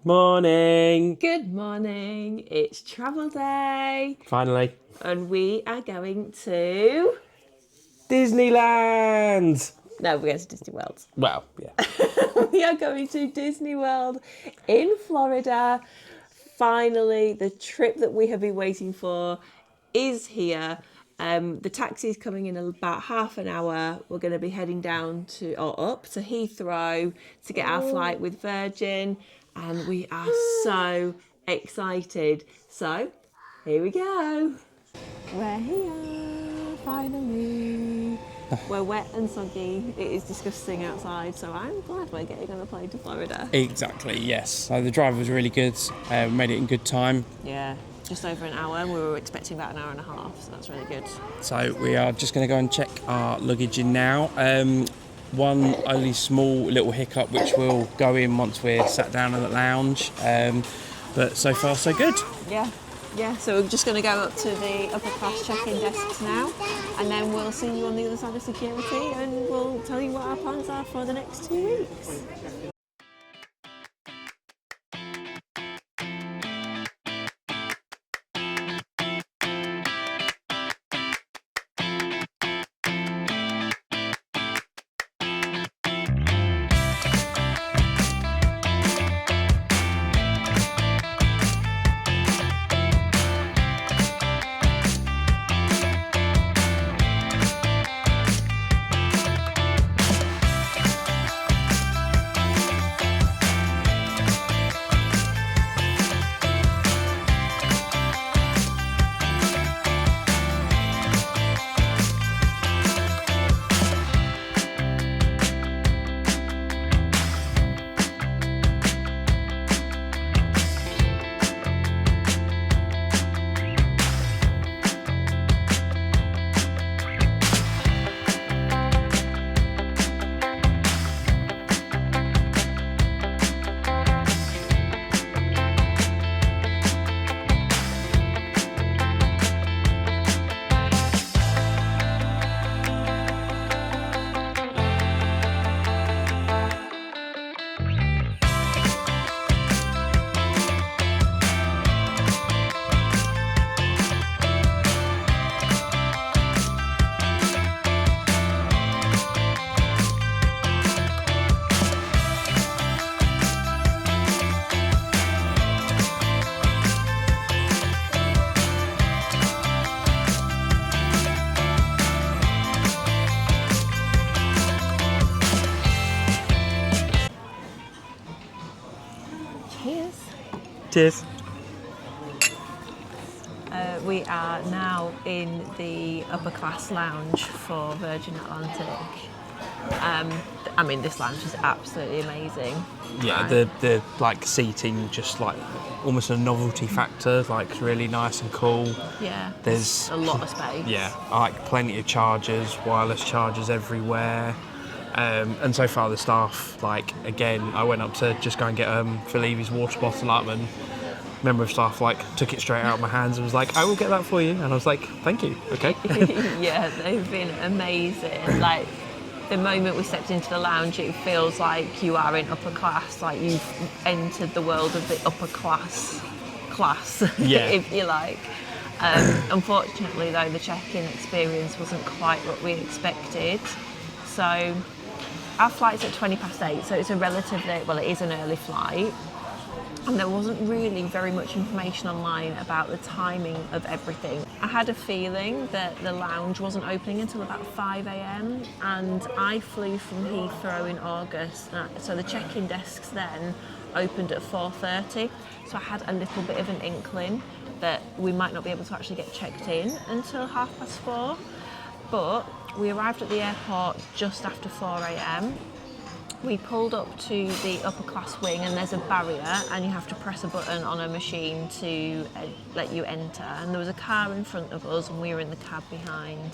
Morning. Good morning. It's travel day. Finally. And we are going to... Disneyland. No, we're going to Disney World. Well, yeah. We are going to Disney World in Florida. Finally, the trip that we have been waiting for is here. The taxi is coming in about half an hour. We're going to be heading down to, or up to Heathrow to get our flight with Virgin. And we are so excited. So, here we go. We're here, finally. We're wet and soggy. It is disgusting outside, so I'm glad we're getting on a plane to Florida. Exactly, yes. So the drive was really good. Made it in good time. Yeah, just over an hour, and we were expecting about an hour and a half, so that's really good. So we are just going to go and check our luggage in now. One only small little hiccup which will go in once we're sat down in the lounge. But so far so good. Yeah, so we're just going to go up to the upper class check-in desks now, and then we'll see you on the other side of security, and we'll tell you what our plans are for the next 2 weeks. Cheers. We are now in the upper class lounge for Virgin Atlantic. I mean, this lounge is absolutely amazing. Yeah, the like seating just like almost a novelty factor, like really nice and cool. Yeah, There's a lot of space. Yeah, like plenty of chargers, wireless chargers everywhere. And so far the staff, like again, I went up to just go and get fill Evie's water bottle up, and member of staff like took it straight out of my hands and was like, I will get that for you. And I was like, thank you, okay. Yeah, they've been amazing. Like, the moment we stepped into the lounge, it feels like you are in upper class, like you've entered the world of the upper class, Yeah. if you like. Unfortunately though, the check-in experience wasn't quite what we expected. So our flight's at 8:20, so it's a relatively, well, it is an early flight. And there wasn't really very much information online about the timing of everything. I had a feeling that the lounge wasn't opening until about 5 a.m. and I flew from Heathrow in August, so the check-in desks then opened at 4:30. So I had a little bit of an inkling that we might not be able to actually get checked in until 4:30. But we arrived at the airport just after 4 a.m. We pulled up to the upper class wing, and there's a barrier and you have to press a button on a machine to let you enter, and there was a car in front of us and we were in the cab behind.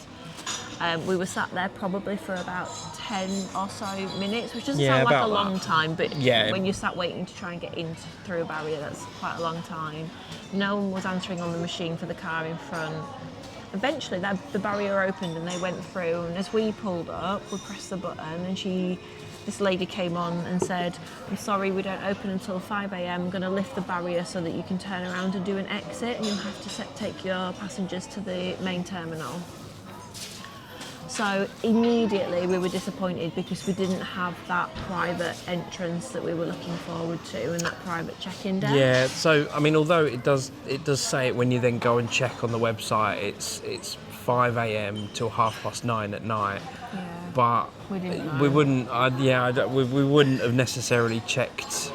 We were sat there probably for about 10 or so minutes, which doesn't sound like a long time, but when you're sat waiting to try and get in through a barrier, that's quite a long time. No one was answering on the machine for the car in front. eventually the barrier opened and they went through, and as we pulled up, we pressed the button and this lady came on and said, I'm sorry, we don't open until 5 a.m. I'm going to lift the barrier so that you can turn around and do an exit, and you'll have to take your passengers to the main terminal. So immediately we were disappointed because we didn't have that private entrance that we were looking forward to and that private check-in desk. Yeah, so I mean, although it does say it when you then go and check on the website, it's 5 a.m. till 9:30 at night. Yeah. But We didn't know. we wouldn't. We wouldn't have necessarily checked.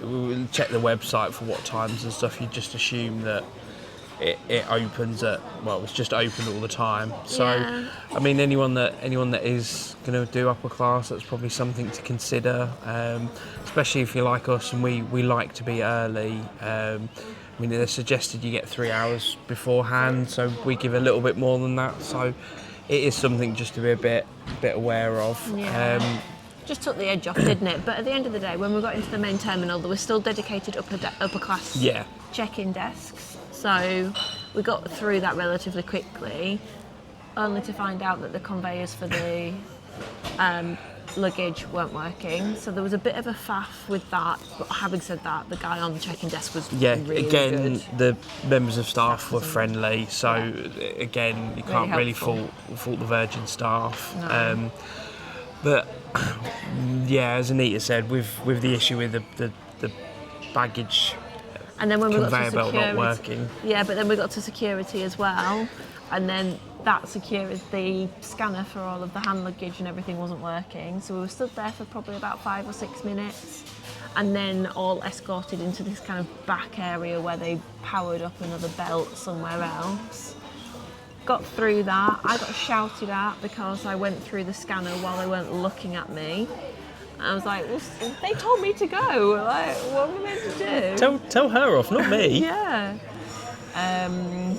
We would check the website for what times and stuff. You just assume that it opens at, well, it's just open all the time. So Yeah. I mean, anyone that is going to do upper class, that's probably something to consider, especially if you're like us and we like to be early. I mean, they suggested you get 3 hours beforehand, so we give a little bit more than that. So it is something just to be a bit aware of. Yeah. Just took the edge off, didn't it? But at the end of the day, when we got into the main terminal, there were still dedicated upper class check-in desks. So we got through that relatively quickly, only to find out that the conveyors for the luggage weren't working. So there was a bit of a faff with that. But having said that, the guy on the check-in desk was really again, good. the members of staff were friendly. So again, you can't really fault the Virgin staff. No. But yeah, as Anita said, with the issue with the baggage And then when we got to conveyor belt security, not working. Yeah, but then we got to security as well, and then that the scanner for all of the hand luggage and everything wasn't working. So we were stood there for probably about 5 or 6 minutes, and then all escorted into this kind of back area where they powered up another belt somewhere else. Got through that. I got shouted at because I went through the scanner while they weren't looking at me. I was like, well, they told me to go. Like, what am I meant to do? Tell her off, not me. Yeah. And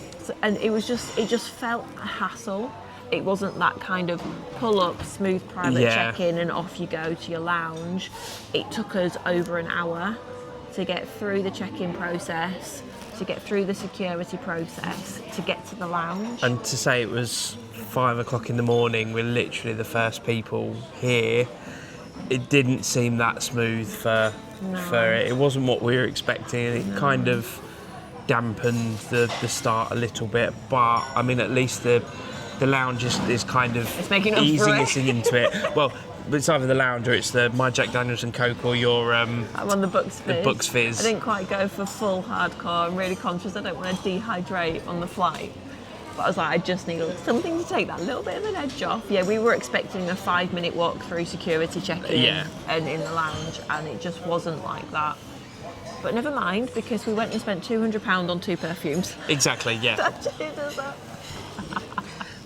it just felt a hassle. It wasn't that kind of pull up, smooth private check-in and off you go to your lounge. It took us over an hour to get through the check-in process, to get through the security process, to get to the lounge. And to say it was 5 o'clock in the morning, we're literally the first people here. It didn't seem that smooth for it. It wasn't what we were expecting, and it kind of dampened the start a little bit. But I mean, at least the lounge is kind of easing us into it. Well, it's either the lounge or it's my Jack Daniels and Coke or your I'm on the Bucks Fizz. The Bucks Fizz. I didn't quite go for full hardcore. I'm really conscious I don't want to dehydrate on the flight. But I was like, I just need something to take that little bit of an edge off. Yeah, we were expecting a 5-minute walk through security check-in and in the lounge, and it just wasn't like that. But never mind, because we went and spent £200 on 2 perfumes. Exactly, yeah. Actually does that.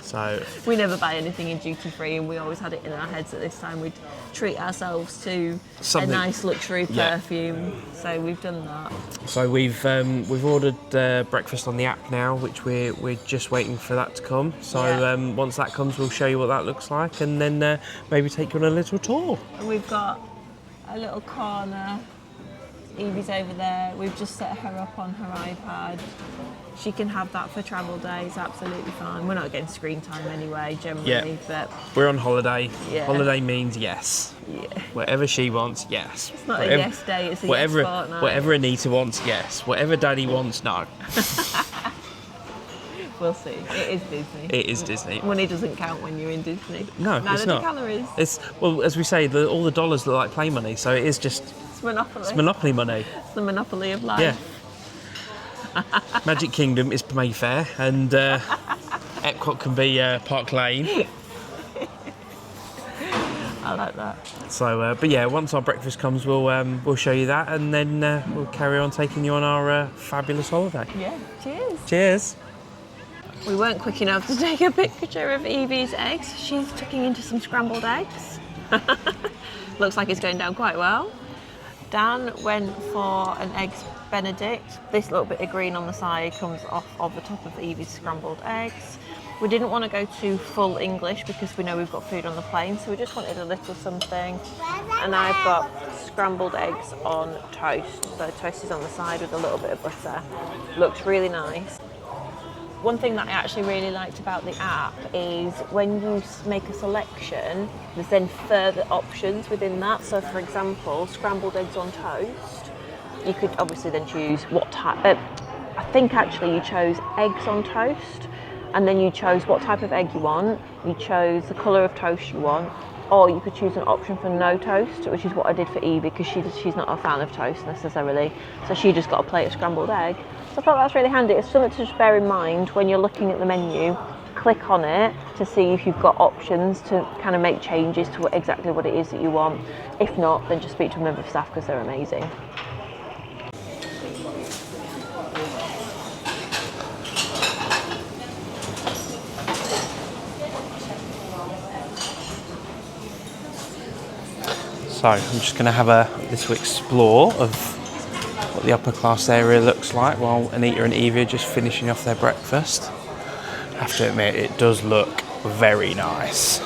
So we never buy anything in duty free, and we always had it in our heads at this time we'd treat ourselves to a nice luxury perfume. So we've done that. So we've ordered breakfast on the app now, which we're just waiting for that to come. So once that comes, we'll show you what that looks like, and then maybe take you on a little tour. And we've got a little corner. Evie's over there. We've just set her up on her iPad. She can have that for travel days, absolutely fine. We're not getting screen time anyway, generally, but we're on holiday. Yeah. Holiday means yes. Yeah. Whatever she wants, yes. It's not a yes day, it's a yes fortnight. Whatever Anita wants, yes. Whatever Daddy wants, no. We'll see. It is Disney. It is Disney. Money doesn't count when you're in Disney. No, neither it's not. do calories. Well, as we say, all the dollars look like play money, so it is just. It's Monopoly. It's Monopoly money. It's the Monopoly of life. Yeah. Magic Kingdom is Mayfair, and Epcot can be Park Lane. I like that. So, but yeah, once our breakfast comes, we'll show you that, and then we'll carry on taking you on our fabulous holiday. Yeah. Cheers. Cheers. We weren't quick enough to take a picture of Evie's eggs. She's tucking into some scrambled eggs. Looks like it's going down quite well. Dan went for an eggs Benedict. This little bit of green on the side comes off of the top of Evie's scrambled eggs. We didn't want to go to full English because we know we've got food on the plane, so we just wanted a little something. And I've got scrambled eggs on toast. So toast is on the side with a little bit of butter. Looks really nice. One thing that I actually really liked about the app is when you make a selection, there's then further options within that. So for example, scrambled eggs on toast, you could obviously then choose what type, I think actually you chose eggs on toast, and then you chose what type of egg you want, you chose the colour of toast you want, or you could choose an option for no toast, which is what I did for Evie, because she's not a fan of toast necessarily, so she just got a plate of scrambled egg. So I thought that's really handy. It's something to just bear in mind when you're looking at the menu. Click on it to see if you've got options to kind of make changes to exactly what it is that you want. If not, then just speak to a member of staff because they're amazing. So I'm just going to have a little explore of what the upper class area looks like while Anita and Evie are just finishing off their breakfast. I have to admit, it does look very nice.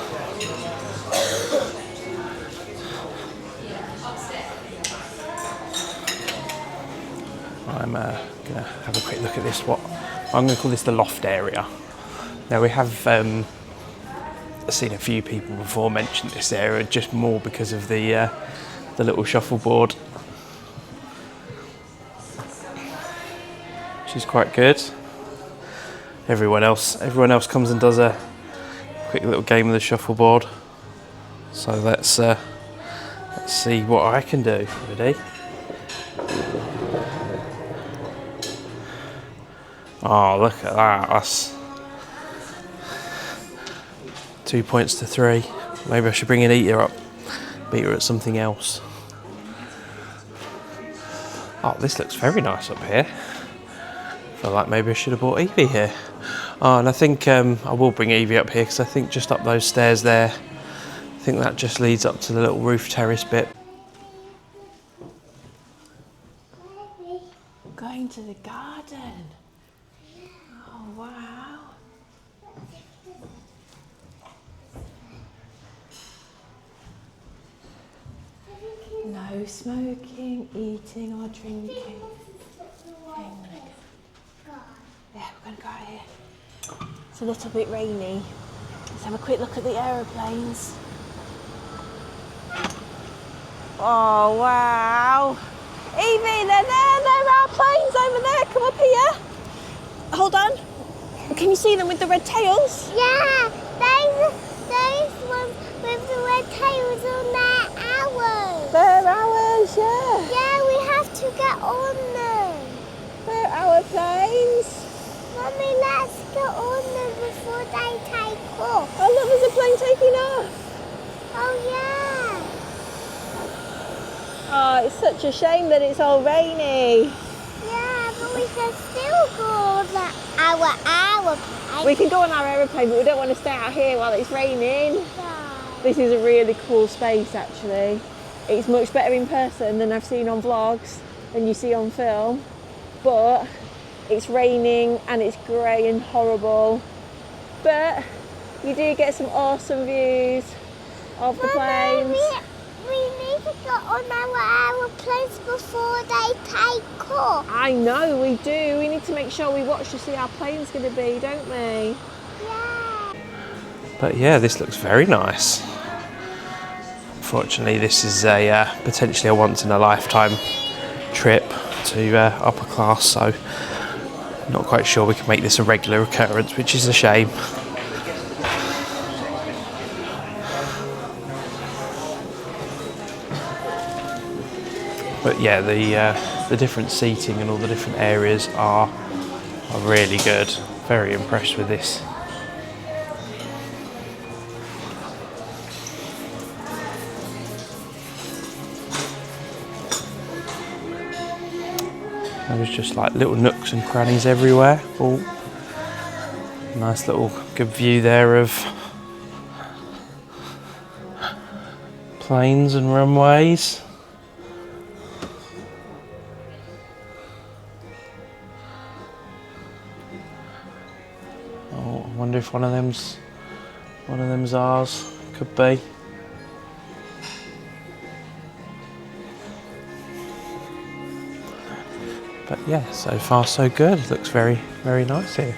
I'm going to have a quick look at this. I'm going to call this the loft area. Now we have seen a few people before mention this area, just more because of the little shuffleboard, which is quite good. Everyone else comes and does a quick little game of the shuffleboard. So let's see what I can do. Ready? Oh, look at that! That's 2 points to 3. Maybe I should bring Anita up, beat her at something else. Oh, this looks very nice up here. I feel like maybe I should have brought Evie here. Oh, and I think I will bring Evie up here because I think just up those stairs there, I think that just leads up to the little roof terrace bit. Going to the garden. Oh, wow. No smoking, eating or drinking. Yeah, we're going to go out here. It's a little bit rainy. Let's have a quick look at the aeroplanes. Oh, wow. Evie, they're there. There are planes over there. Come up here. Hold on. Can you see them with the red tails? Yeah, those ones with the red tails on their hours. They're ours, yeah. Yeah, we have to get on them. They're our planes. Mummy, let's get on them before they take off. Oh, look, there's a plane taking off. Oh, yeah. Oh, it's such a shame that it's all rainy. Yeah, but we can still go on our plane. We can go on our aeroplane, but we don't want to stay out here while it's raining. No. This is a really cool space, actually. It's much better in person than I've seen on vlogs, than you see on film. But it's raining and it's grey and horrible. But you do get some awesome views of the planes. We need to get on our aeroplanes before they take off. I know, we do. We need to make sure we watch to see how our plane's going to be, don't we? Yeah. But yeah, this looks very nice. Unfortunately, this is a potentially a once-in-a-lifetime trip to upper class, so I'm not quite sure we can make this a regular occurrence, which is a shame. But yeah, the different seating and all the different areas are really good. Very impressed with this. There's just like little nooks and crannies everywhere. Oh, nice little good view there of planes and runways. Oh, I wonder if one of them's ours. Could be. But yeah, so far so good. Looks very, very nice here.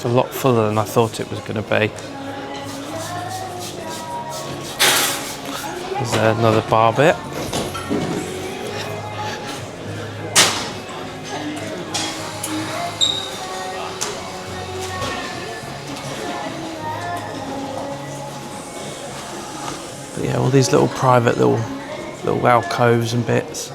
It's a lot fuller than I thought it was going to be. There's another bar bit. But yeah, all these little private little alcoves and bits.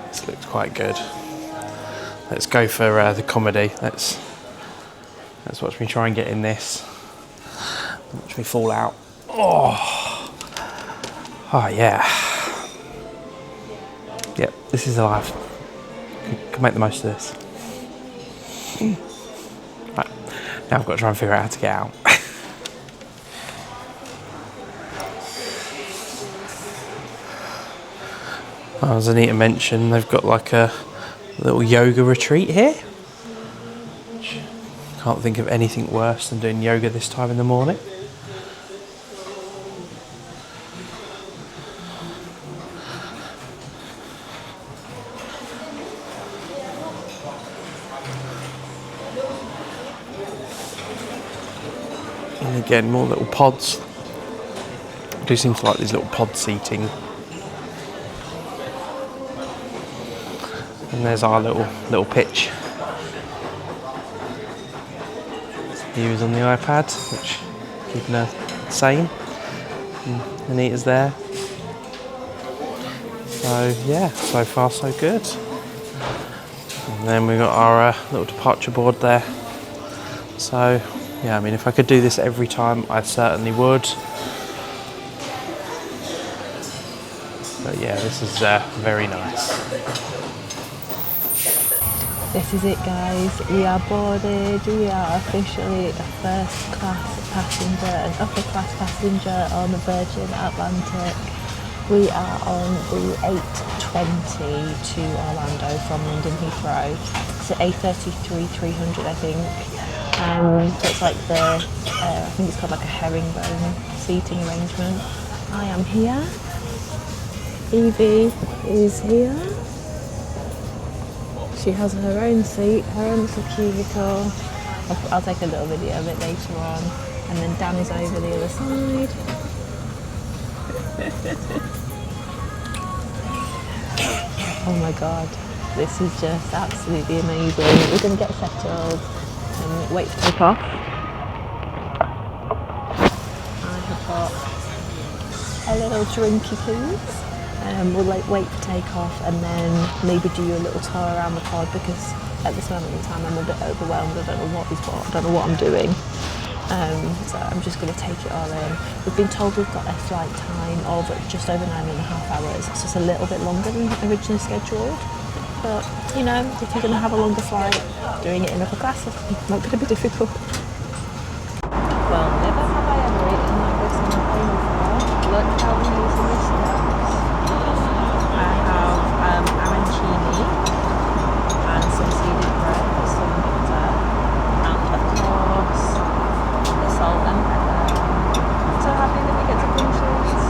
This looks quite good. Let's go for the comedy. Let's watch me try and get in this. Watch me fall out. Oh yeah. Yep, this is life. Can make the most of this. Right, now I've got to try and figure out how to get out. As I need to mention, they've got like a little yoga retreat here. Can't think of anything worse than doing yoga this time in the morning. And again, more little pods. I do seem to like these little pod seating. And there's our little pitch. Views on the iPad, which keeping her sane. And Anita's there. So yeah, so far so good. And then we've got our little departure board there. So yeah, I mean, if I could do this every time, I certainly would. But yeah, this is very nice. This is it, guys. We are boarded. We are officially a first class passenger, an upper class passenger on the Virgin Atlantic. We are on the 8:20 to Orlando from London Heathrow. It's at A330-300, I think. So it's like the, I think it's called like a herringbone seating arrangement. I am here. Evie is here. She has her own seat, her own little cubicle. I'll take a little video of it later on. And then Dan is over the other side. Oh my God, this is just absolutely amazing. We're going to get settled and wait to take off. I have got a little drinky, please. We'll wait for takeoff and then maybe do a little tour around the pod, because at this moment in time I'm a bit overwhelmed. I don't know what is what, I don't know what I'm doing. So I'm just going to take it all in. We've been told we've got a flight time of just over 9.5 hours. So it's a little bit longer than originally scheduled. But, you know, if you're going to have a longer flight, doing it in upper class is not going to be difficult. Well, never have I ever eaten like this on a plane before. Look how we're using this now. I have arancini and some seeded bread, some butter, and of course the salt and pepper. I'm so happy that we get to finish this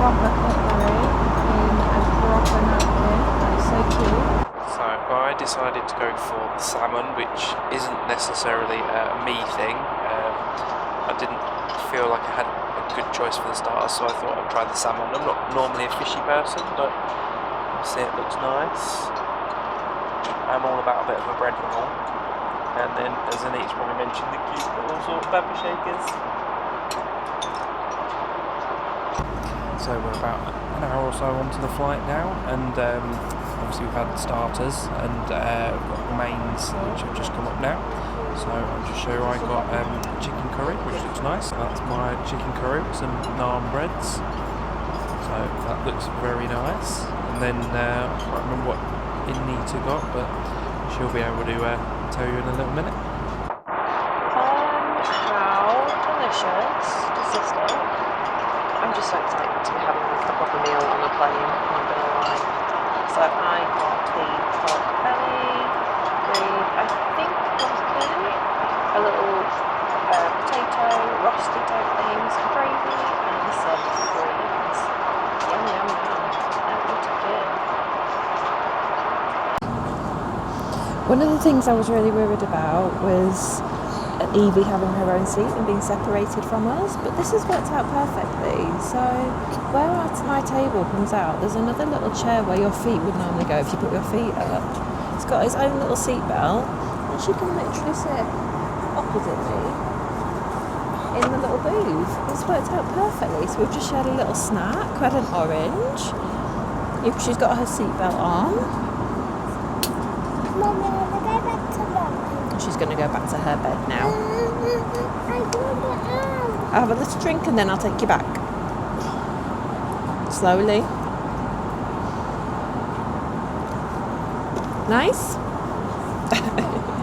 proper cutlery in a proper napkin. That is so cute. So I decided to go for the salmon, which isn't necessarily a me thing. I didn't feel like I had a good choice for the starters, so I thought I'd try the salmon. I'm not normally a fishy person, but see, it looks nice. I'm all about a bit of a bread roll. And then, as Anita's probably mentioned, the cute little sort of bamboo shakers. So we're about an hour or so onto the flight now, and obviously we've had starters, and we've got the mains, which have just come up now. So I'll just show you, I got chicken curry, which looks nice. That's my chicken curry with some naan breads. So that looks very nice. And then I can't remember what Anita got, but she'll be able to tell you in a little minute. How delicious is this stuff? I'm just so excited to be having a proper meal on a plane, I'm not gonna lie. So I got the pork belly with, I think, pumpkin, a little potato, roasted egg things, gravy, and some greens. yum yum. One of the things I was really worried about was Evie having her own seat and being separated from us, but this has worked out perfectly. So where my table comes out, there's another little chair where your feet would normally go if you put your feet up. It's got its own little seat belt, and she can literally sit opposite me in the little booth. It's worked out perfectly. So we've just shared a little snack. We had an orange. She's got her seatbelt on. Mummy, I want to go back to Mummy. She's going to go back to her bed now. I want to out. I'll have a little drink and then I'll take you back. Slowly. Nice?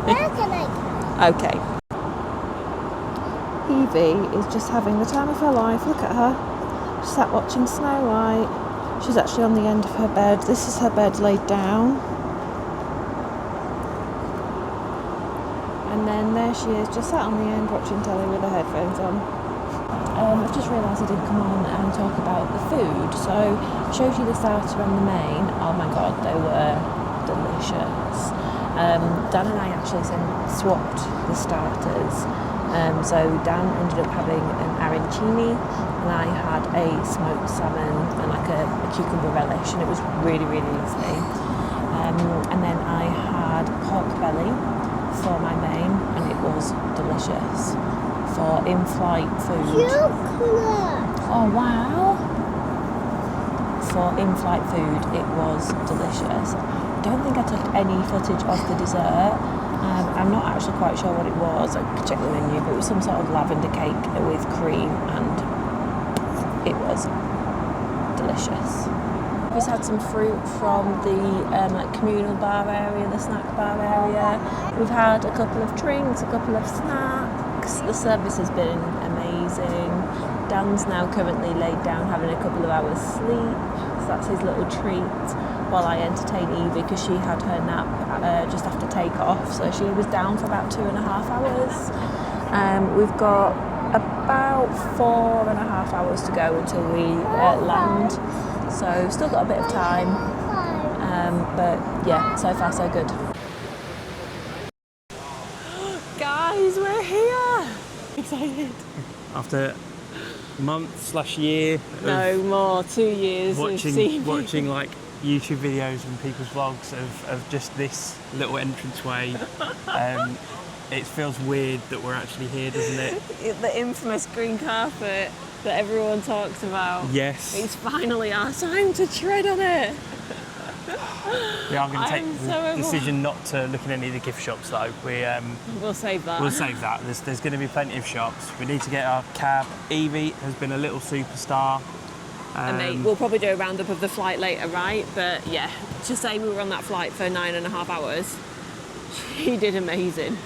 Where can I go? Okay. Evie is just having the time of her life. Look at her. She's sat watching Snow White. She's actually on the end of her bed. This is her bed laid down. And then there she is, just sat on the end watching telly with her headphones on. I've just realised I didn't come on and talk about the food. So I showed you the starter and the main. Oh my god, they were delicious. Dan and I actually swapped the starters. So Dan ended up having an arancini and I had a smoked salmon and like a cucumber relish, and it was really, really lovely. And then I had pork belly for my main, and it was delicious. For in-flight food. Chocolate. Oh wow! For in-flight food, it was delicious. I don't think I took any footage of the dessert. I'm not actually quite sure what it was. I could check the menu, but it was some sort of lavender cake with cream, and it was delicious. We've had some fruit from the like communal bar area, the snack bar area. We've had a couple of drinks, a couple of snacks. The service has been amazing. Dan's now currently laid down having a couple of hours sleep, so that's his little treat while I entertain Evie, because she had her nap just after takeoff, so she was down for about 2.5 hours. We've got about 4.5 hours to go until we land, so still got a bit of time, but yeah, so far so good. Guys, we're here! Excited. After month/year No more, 2 years watching like YouTube videos and people's vlogs of just this little entranceway, it feels weird that we're actually here, doesn't it? The infamous green carpet that everyone talks about. Yes. It's finally our time to tread on it. We are going to take the so decision not to look in any of the gift shops though. We'll save that. We'll save that. There's going to be plenty of shops. We need to get our cab. Evie has been a little superstar. And we'll probably do a roundup of the flight later, right? But yeah, to say we were on that flight for 9.5 hours, she did amazing.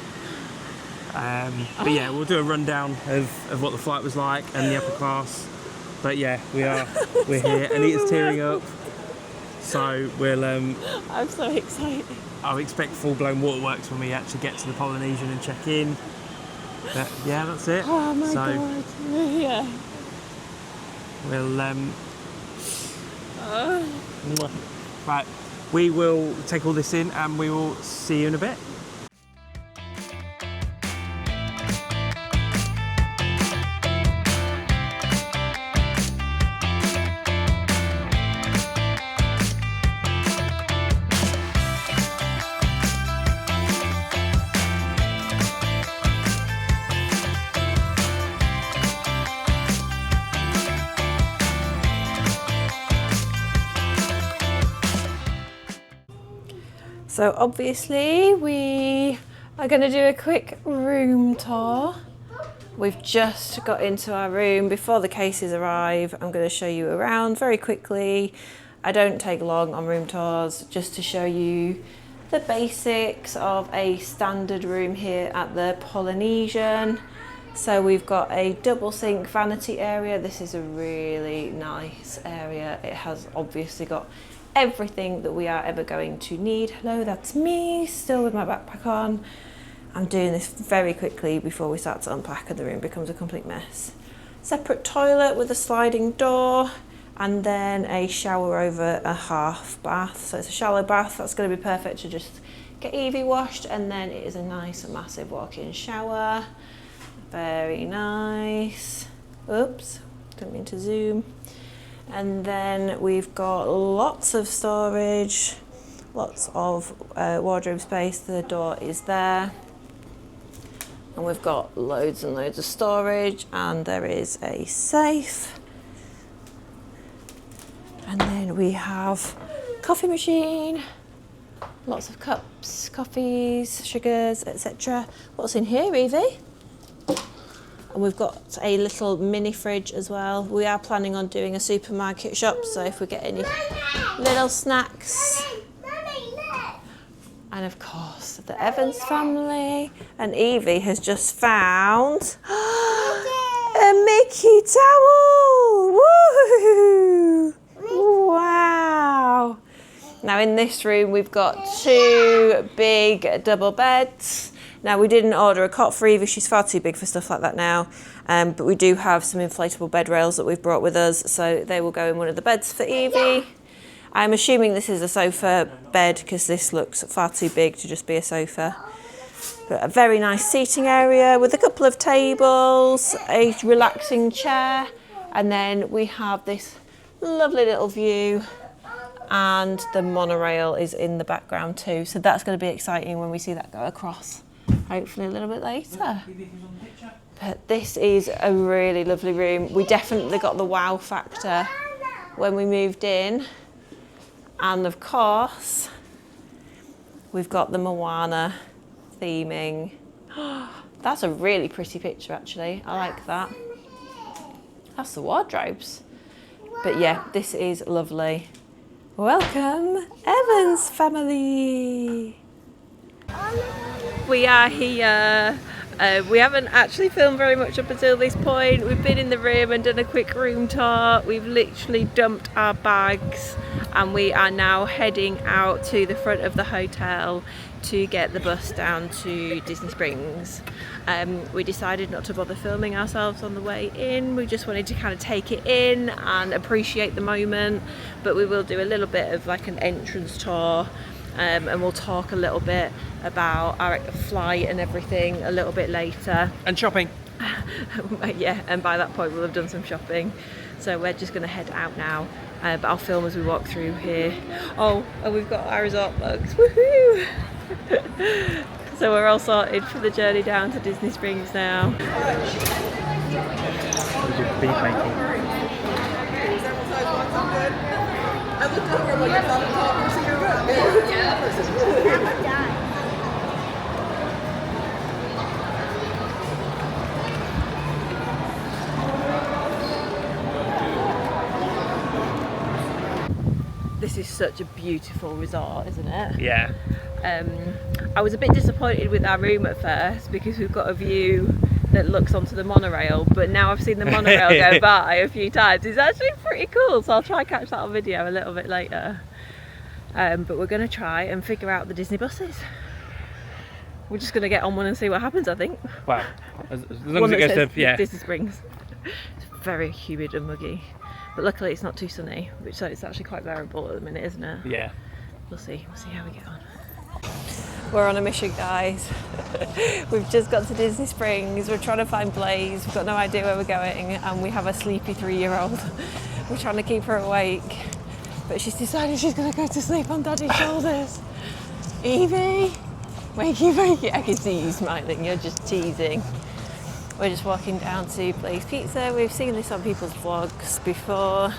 But yeah, we'll do a rundown of what the flight was like and the upper class. But yeah, we're here. Anita's tearing up. So we'll. I'm so excited. I'll expect full-blown waterworks when we actually get to the Polynesian and check in. But yeah, that's it. Oh my god. Yeah. We'll right, we will take all this in and we will see you in a bit. So obviously we are going to do a quick room tour. We've just got into our room before the cases arrive. I'm going to show you around very quickly. I don't take long on room tours, just to show you the basics of a standard room here at the Polynesian. So we've got a double sink vanity area. This is a really nice area. It has obviously got everything that we are ever going to need. Hello, that's me, still with my backpack on. I'm doing this very quickly before we start to unpack and the room becomes a complete mess. Separate toilet with a sliding door. and then a shower over a half bath. So it's a shallow bath. That's going to be perfect to just get Evie washed, and then it is a nice massive walk-in shower. Very nice. Oops, didn't mean to zoom. And then we've got lots of storage, lots of wardrobe space. The door is there. And we've got loads and loads of storage, and there is a safe. And then we have coffee machine, lots of cups, coffees, sugars, etc. What's in here, Evie? And we've got a little mini fridge as well. We are planning on doing a supermarket shop, so if we get any little snacks. And of course, the Evans family. And Evie has just found a Mickey towel. Woo! Wow! Now in this room, we've got 2 big double beds. Now we didn't order a cot for Evie, she's far too big for stuff like that now, but we do have some inflatable bed rails that we've brought with us, so they will go in one of the beds for Evie. I'm assuming this is a sofa bed because this looks far too big to just be a sofa. But a very nice seating area with a couple of tables, a relaxing chair, and then we have this lovely little view, and the monorail is in the background too, so that's going to be exciting when we see that go across. Hopefully a little bit later. But this is a really lovely room. We definitely got the wow factor when we moved in. And of course, we've got the Moana theming. That's a really pretty picture actually. I like that. That's the wardrobes. But yeah, this is lovely. Welcome, Evans family. We are here. We haven't actually filmed very much up until this point. We've been in the room and done a quick room tour. We've literally dumped our bags and we are now heading out to the front of the hotel to get the bus down to Disney Springs. We decided not to bother filming ourselves on the way in. We just wanted to kind of take it in and appreciate the moment, but we will do a little bit of like an entrance tour. And we'll talk a little bit about our flight and everything a little bit later. And shopping. Yeah, and by that point we'll have done some shopping. So we're just going to head out now, but I'll film as we walk through here. Oh, and we've got our resort mugs, woohoo! So we're all sorted for the journey down to Disney Springs now. I looked over and like I thought I'm talking to you. This is such a beautiful resort, isn't it? Yeah. I was a bit disappointed with our room at first because we've got a view that looks onto the monorail, but now I've seen the monorail go by a few times. It's actually pretty cool, so I'll try and catch that on video a little bit later. But we're going to try and figure out the Disney buses. We're just going to get on one and see what happens, I think. Well, as long as it goes to, yeah. Disney Springs. It's very humid and muggy, but luckily it's not too sunny, so it's actually quite bearable at the minute, isn't it? Yeah. We'll see how we get on. We're on a mission, guys. We've just got to Disney Springs. We're trying to find Blaze. We've got no idea where we're going, and we have a sleepy 3-year-old. We're trying to keep her awake, but she's decided she's going to go to sleep on Daddy's shoulders. Evie, wakey. I can see you smiling. You're just teasing. We're just walking down to Blaze Pizza. We've seen this on people's vlogs before,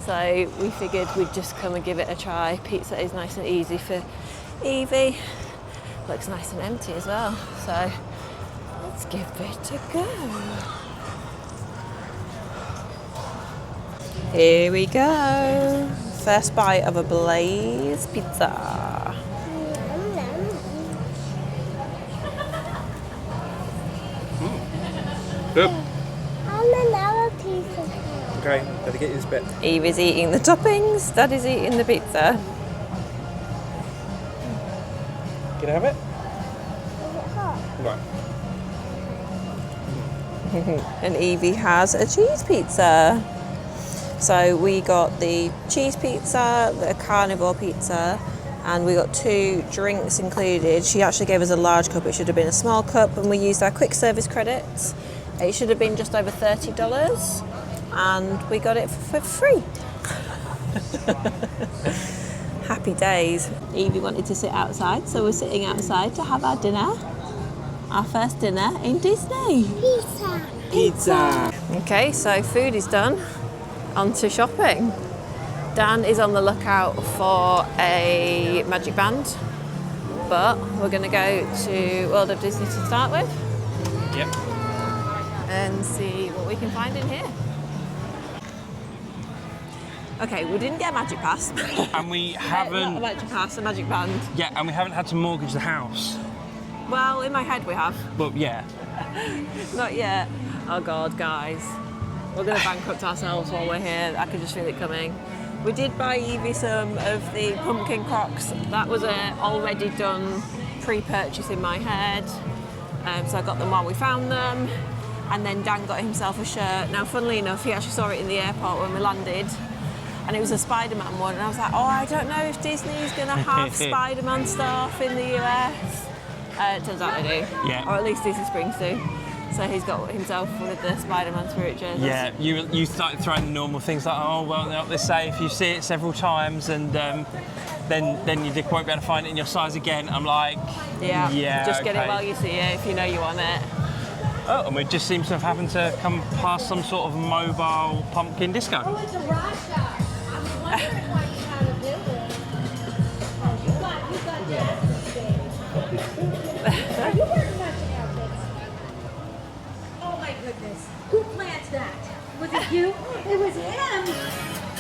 so we figured we'd just come and give it a try. Pizza is nice and easy for Evie. Looks nice and empty as well, so let's give it a go. Here we go. First bite of a Blaze pizza. Good. Another piece of pie. Okay, better get you this bit. Evie's eating the toppings, Daddy's eating the pizza. Can I have it? Is it hot? Right. And Evie has a cheese pizza. So we got the cheese pizza, the carnivore pizza, and we got 2 drinks included. She actually gave us a large cup, it should have been a small cup, and we used our quick service credits. It should have been just over $30, and we got it for free. Happy days. Evie wanted to sit outside, so we're sitting outside to have our dinner. Our first dinner in Disney. Pizza. Okay, so food is done. On to shopping. Dan is on the lookout for a magic band, but we're going to go to World of Disney to start with. Yep. And see what we can find in here. Okay, we didn't get a magic pass. And we Not a haven't. magic pass, a magic band. Yeah, and we haven't had to mortgage the house. Well, in my head we have. But yeah. Not yet. Oh God, guys. We're going to bankrupt ourselves while we're here. I can just feel it coming. We did buy Evie some of the pumpkin crocs. That was already done pre-purchase in my head. So I got them while we found them. And then Dan got himself a shirt. Now, funnily enough, he actually saw it in the airport when we landed. And it was a Spider-Man one. And I was like, oh, I don't know if Disney's going to have Spider-Man stuff in the US. It turns out they do. Yeah. Or at least Disney Springs do. So he's got himself one of the Spider-Man spirit jerseys. Yeah, you started throwing the normal things like, oh, well, they say if you see it several times and then you won't be able to find it in your size again. I'm like, yeah, Just get okay. it while you see it if you know you want it. Oh, and we just seem to have happened to come past some sort of mobile pumpkin disco. Who planned that? Was it you? It was him!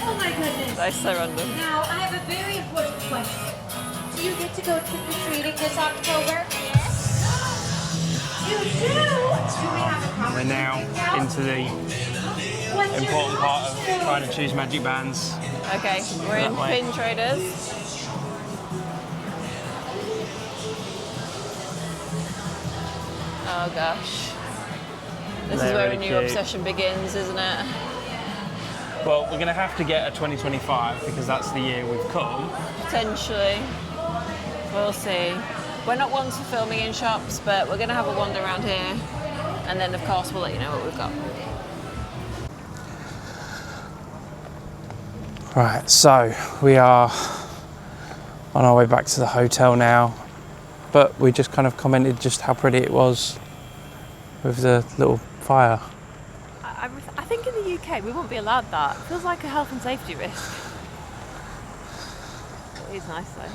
Oh my goodness. That's so random. Now, I have a very important question. Do you get to go trick-or-treating this October? Yes. You do? Do we have a conversation? We're now into the What's your important part of costume? trying to choose magic bands. Okay, we're in That way. Pin Traders. Oh gosh. This They're is where really a new cute. obsession begins, isn't it? Well, we're going to have to get a 2025 because that's the year we've come. Potentially. We'll see. We're not ones for filming in shops, but we're going to have a wander around here. And then, of course, we'll let you know what we've got. Right, so we are on our way back to the hotel now, but we just kind of commented just how pretty it was with the little fire. I think in the UK we wouldn't be allowed that. It feels like a health and safety risk. It is nice though.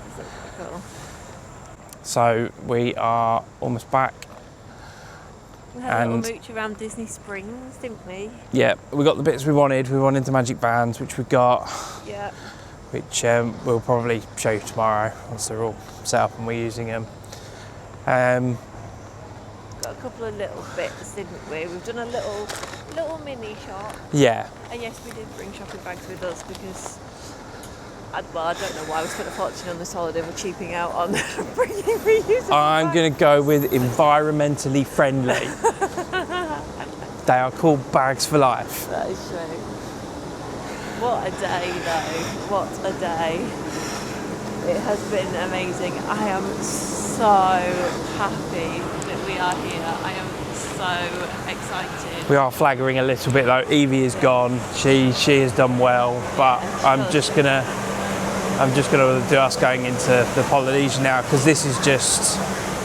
This looks quite cool. So we are almost back. We had a And- little mooch around Disney Springs, didn't we? Yeah, we got the bits we wanted. We wanted the magic bands, which we got, Yeah. which we'll probably show you tomorrow once they're all set up and we're using them. Got a couple of little bits, didn't we? We've done a little mini shop. Yeah, And yes, we did bring shopping bags with us because, I don't know why we spent a fortune on this holiday. We're cheaping out on bringing reusable I'm bags. going to go with environmentally friendly. They are called bags for life. That is true. What a day though, what a day. It has been amazing. I am so happy that we are here. I am so excited. We are flaggering a little bit though. Evie is gone. She has done well, but I'm just gonna do us going into the Polynesian now because this is just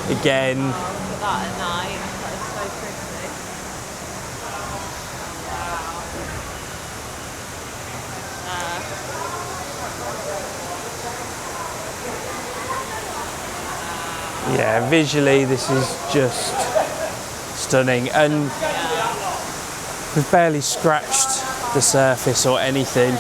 again. Look at that at night. That is so pretty. Yeah, visually this is just stunning, and we've barely scratched the surface or anything.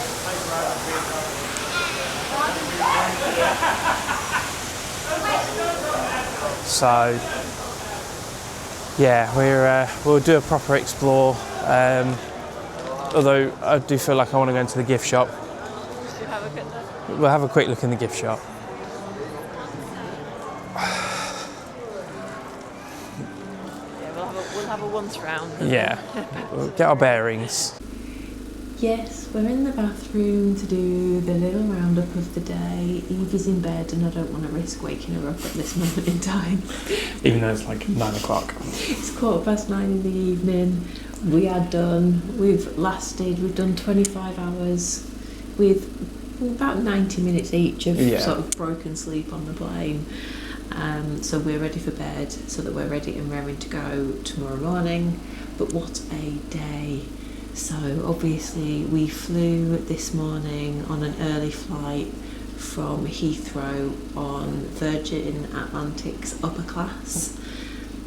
So yeah, we'll do a proper explore. Although I do feel like I want to go into the gift shop. Should we have a quick look? We'll have a quick look in the gift shop. Yeah, we'll we'll have a once round. Yeah, we'll get our bearings. Yes, we're in the bathroom to do the little roundup of the day. Evie's in bed and I don't want to risk waking her up at this moment in time. Even though it's like 9 o'clock. It's 9:15 in the evening. We are done. We've done 25 hours with about 90 minutes each of sort of broken sleep on the plane. So we're ready for bed so that we're ready and raring to go tomorrow morning. But what a day. So obviously we flew this morning on an early flight from Heathrow on Virgin Atlantic's upper class.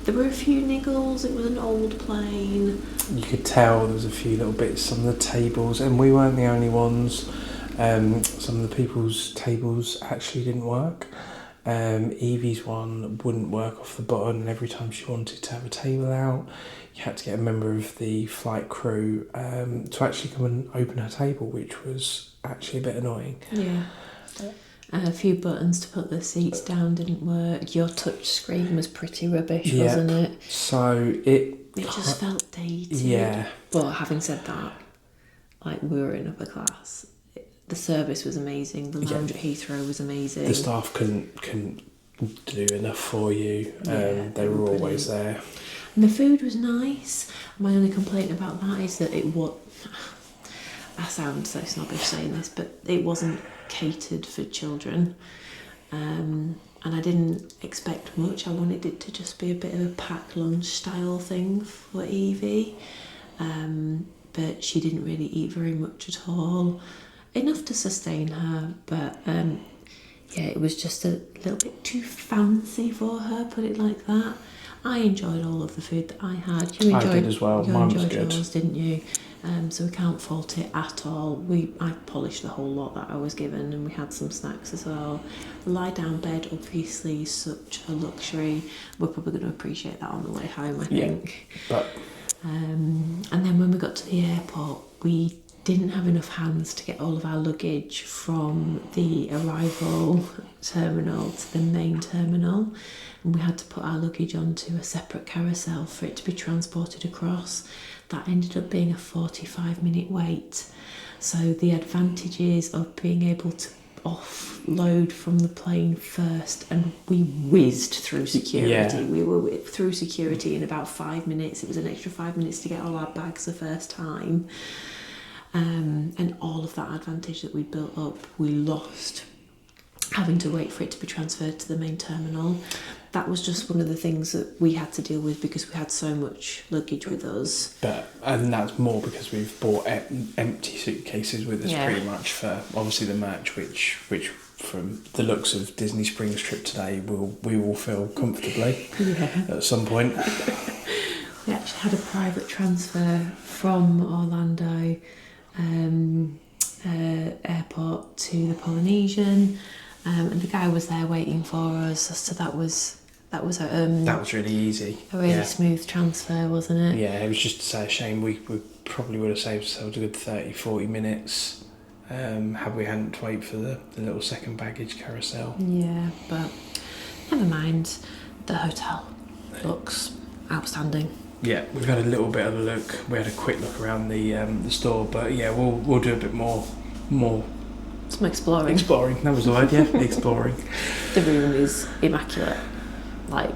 There were a few niggles, it was an old plane. You could tell there was a few little bits on the tables, and we weren't the only ones. Some of the people's tables actually didn't work. Evie's one wouldn't work off the button, and every time she wanted to have a table out, you had to get a member of the flight crew to actually come and open her table, which was actually a bit annoying. Yeah. A few buttons to put the seats down didn't work. Your touch screen was pretty rubbish, wasn't it? So it just felt dated. Yeah. But having said that, like, we were in upper class. The service was amazing. The lounge at Heathrow was amazing. The staff couldn't do enough for you. They were always there. And the food was nice. My only complaint about that is that it was... I sound so snobbish saying this, but it wasn't catered for children. And I didn't expect much. I wanted it to just be a bit of a packed lunch style thing for Evie. But she didn't really eat very much at all. Enough to sustain her, but it was just a little bit too fancy for her, put it like that. I enjoyed all of the food that I had. You enjoyed, I did as well. Mine was good. Yours, didn't you? So we can't fault it at all. I polished the whole lot that I was given, and we had some snacks as well. The lie down bed, obviously, is such a luxury. We're probably going to appreciate that on the way home, I think. But and then when we got to the airport, we didn't have enough hands to get all of our luggage from the arrival terminal to the main terminal, and we had to put our luggage onto a separate carousel for it to be transported across. That ended up being a 45-minute wait. So the advantages of being able to offload from the plane first, and we whizzed through security. We were through security in about 5 minutes. It was an extra 5 minutes to get all our bags the first time. And all of that advantage that we built up, we lost having to wait for it to be transferred to the main terminal. That was just one of the things that we had to deal with because we had so much luggage with us. And that's more because we've bought empty suitcases with us pretty much for obviously the match, which from the looks of Disney Springs trip today, we will fill comfortably at some point. We actually had a private transfer from Orlando airport to the Polynesian, and the guy was there waiting for us. So that was really easy. A really smooth transfer, wasn't it? Yeah, it was just a shame. We probably would have saved ourselves a good 30-40 minutes had we hadn't to wait for the little second baggage carousel. Yeah, but never mind. The hotel looks outstanding. Yeah, we've had a little bit of a look. We had a quick look around the store, but yeah, we'll do a bit more. Some exploring. Exploring, that was the word. Yeah, exploring. The room is immaculate. Like,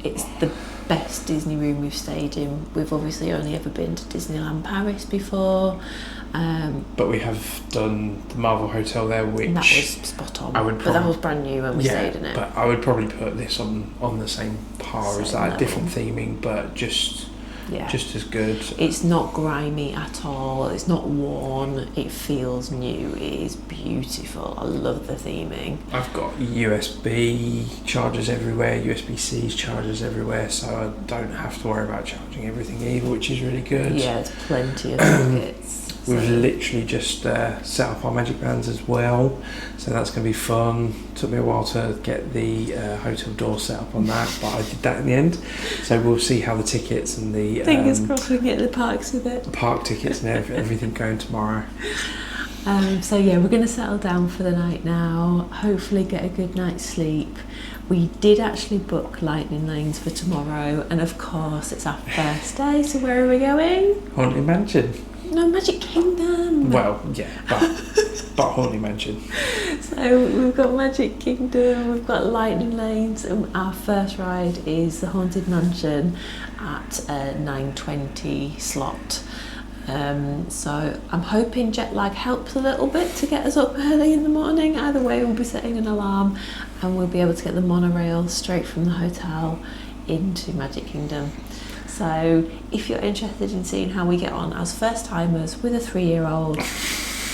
it's the best Disney room we've stayed in. We've obviously only ever been to Disneyland Paris before. But we have done the Marvel Hotel there, which... That was spot on. But that was brand new when we stayed in it. But I would probably put this on the same par as that. Different theming, but just as good. It's not grimy at all. It's not worn. It feels new. It is beautiful. I love the theming. I've got USB chargers everywhere, USB-C's chargers everywhere, so I don't have to worry about charging everything either, which is really good. Yeah, there's plenty of sockets. We've literally just set up our magic bands as well, so that's going to be fun. Took me a while to get the hotel door set up on that, but I did that in the end. So we'll see how the tickets and the... Fingers crossed we can get the parks with it. The park tickets and everything going tomorrow. So yeah, we're going to settle down for the night now, hopefully get a good night's sleep. We did actually book lightning lanes for tomorrow, and of course it's our first day, so where are we going? Haunted Mansion. No, Magic Kingdom. Well, yeah, but Haunted Mansion. So we've got Magic Kingdom, we've got lightning lanes, and our first ride is the Haunted Mansion at a 9:20 slot. So I'm hoping jet lag helps a little bit to get us up early in the morning. Either way, we'll be setting an alarm and we'll be able to get the monorail straight from the hotel into Magic Kingdom. So if you're interested in seeing how we get on as first timers with a 3-year-old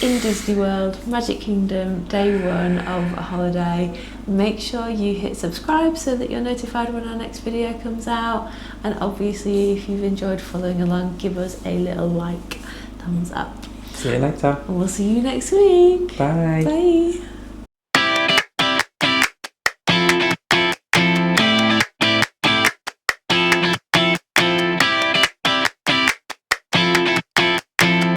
in Disney World, Magic Kingdom, day one of a holiday, make sure you hit subscribe so that you're notified when our next video comes out, and obviously if you've enjoyed following along, give us a little like, thumbs up. See you later. And we'll see you next week. Bye. Bye.